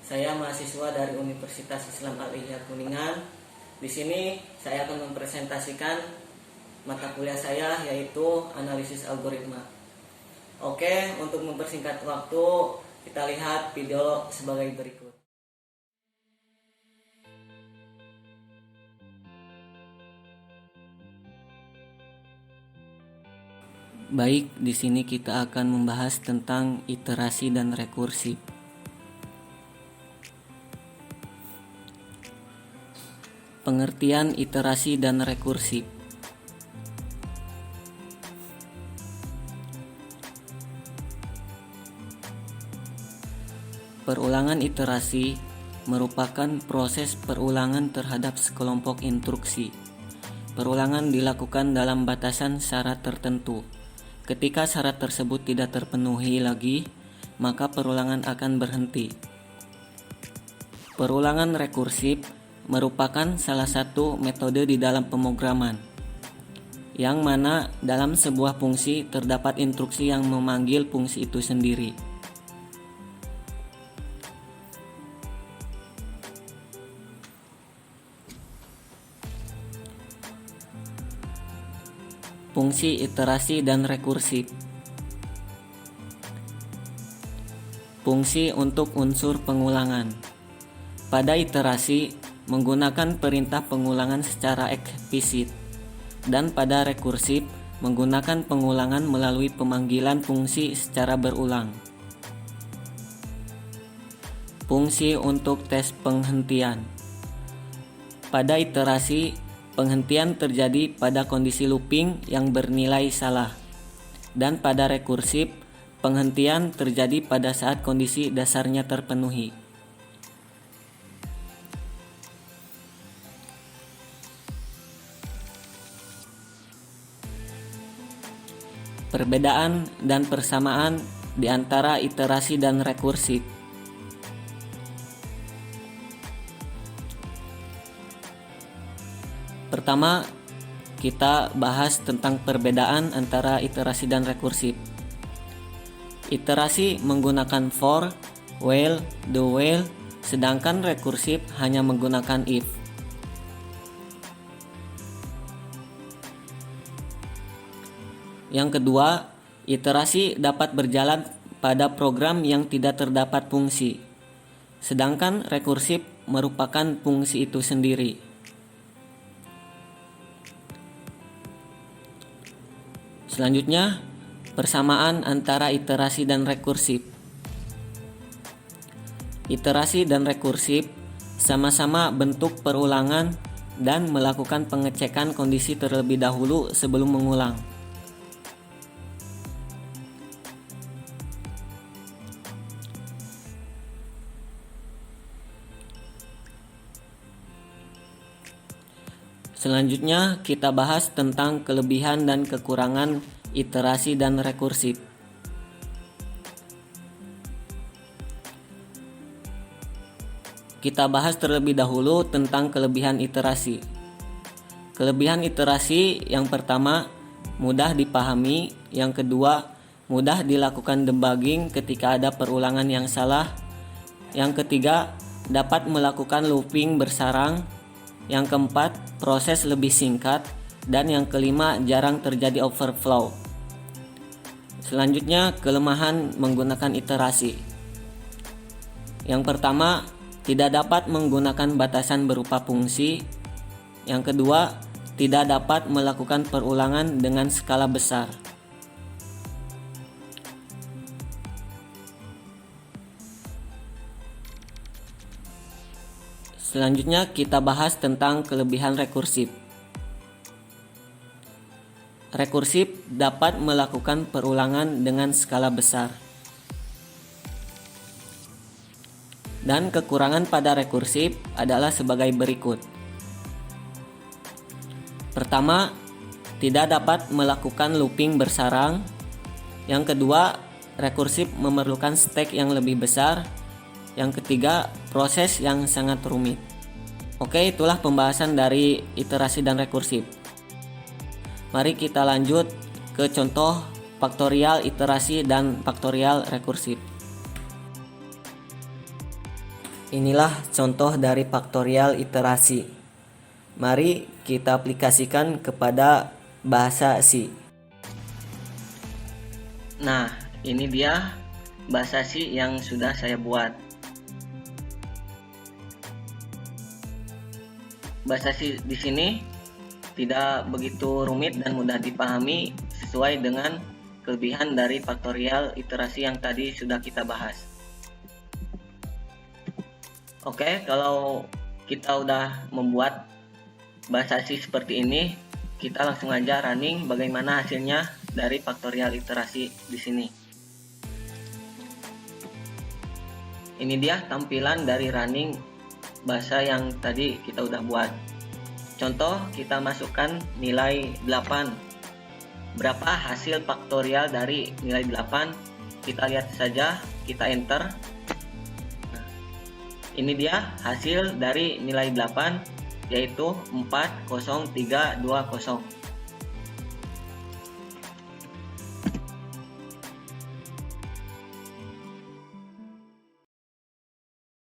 Saya mahasiswa dari Universitas Islam Al-Ihya Kuningan. Di sini saya akan mempresentasikan mata kuliah saya, yaitu analisis algoritma. Oke, untuk mempersingkat waktu, kita lihat video sebagai berikut. Baik, di sini kita akan membahas tentang iterasi dan rekursi. Pengertian iterasi dan rekursi. Perulangan iterasi merupakan proses perulangan terhadap sekelompok instruksi. Perulangan dilakukan dalam batasan syarat tertentu. Ketika syarat tersebut tidak terpenuhi lagi, maka perulangan akan berhenti. Perulangan rekursif merupakan salah satu metode di dalam pemrograman, yang mana dalam sebuah fungsi terdapat instruksi yang memanggil fungsi itu sendiri. Fungsi iterasi dan rekursif. Fungsi untuk unsur pengulangan. Pada iterasi menggunakan perintah pengulangan secara eksplisit, dan pada rekursif menggunakan pengulangan melalui pemanggilan fungsi secara berulang. Fungsi untuk tes penghentian. Pada iterasi, penghentian terjadi pada kondisi looping yang bernilai salah, dan pada rekursif, penghentian terjadi pada saat kondisi dasarnya terpenuhi. Perbedaan dan persamaan di antara iterasi dan rekursif. Pertama, kita bahas tentang perbedaan antara iterasi dan rekursif. Iterasi menggunakan for, while, do while, sedangkan rekursif hanya menggunakan if. Yang kedua, iterasi dapat berjalan pada program yang tidak terdapat fungsi, sedangkan rekursif merupakan fungsi itu sendiri. Selanjutnya, persamaan antara iterasi dan rekursif. Iterasi dan rekursif sama-sama bentuk perulangan dan melakukan pengecekan kondisi terlebih dahulu sebelum mengulang. Selanjutnya kita bahas tentang kelebihan dan kekurangan iterasi dan rekursif. Kita bahas terlebih dahulu tentang kelebihan iterasi. Kelebihan iterasi yang pertama, mudah dipahami. Yang kedua, mudah dilakukan debugging ketika ada perulangan yang salah. Yang ketiga, dapat melakukan looping bersarang. Yang keempat, proses lebih singkat. Dan yang kelima, jarang terjadi overflow. Selanjutnya, kelemahan menggunakan iterasi. Yang pertama, tidak dapat menggunakan batasan berupa fungsi. Yang kedua, tidak dapat melakukan perulangan dengan skala besar. Selanjutnya kita bahas tentang kelebihan rekursif. Rekursif dapat melakukan perulangan dengan skala besar. Dan kekurangan pada rekursif adalah sebagai berikut. Pertama, tidak dapat melakukan looping bersarang. Yang kedua, rekursif memerlukan stack yang lebih besar. Yang ketiga, proses yang sangat rumit. Oke, itulah pembahasan dari iterasi dan rekursif. Mari kita lanjut ke contoh faktorial iterasi dan faktorial rekursif. Inilah contoh dari faktorial iterasi. Mari kita aplikasikan kepada bahasa C. Nah, ini dia bahasa C yang sudah saya buat. Bahasa C di sini tidak begitu rumit dan mudah dipahami sesuai dengan kelebihan dari faktorial iterasi yang tadi sudah kita bahas. Oke, kalau kita udah membuat bahasa C seperti ini, kita langsung aja running bagaimana hasilnya dari faktorial iterasi di sini. Ini dia tampilan dari running bahasa yang tadi kita udah buat. Contoh, kita masukkan nilai 8. Berapa hasil faktorial dari nilai 8? Kita lihat saja, kita enter. Ini dia hasil dari nilai 8, yaitu 40320.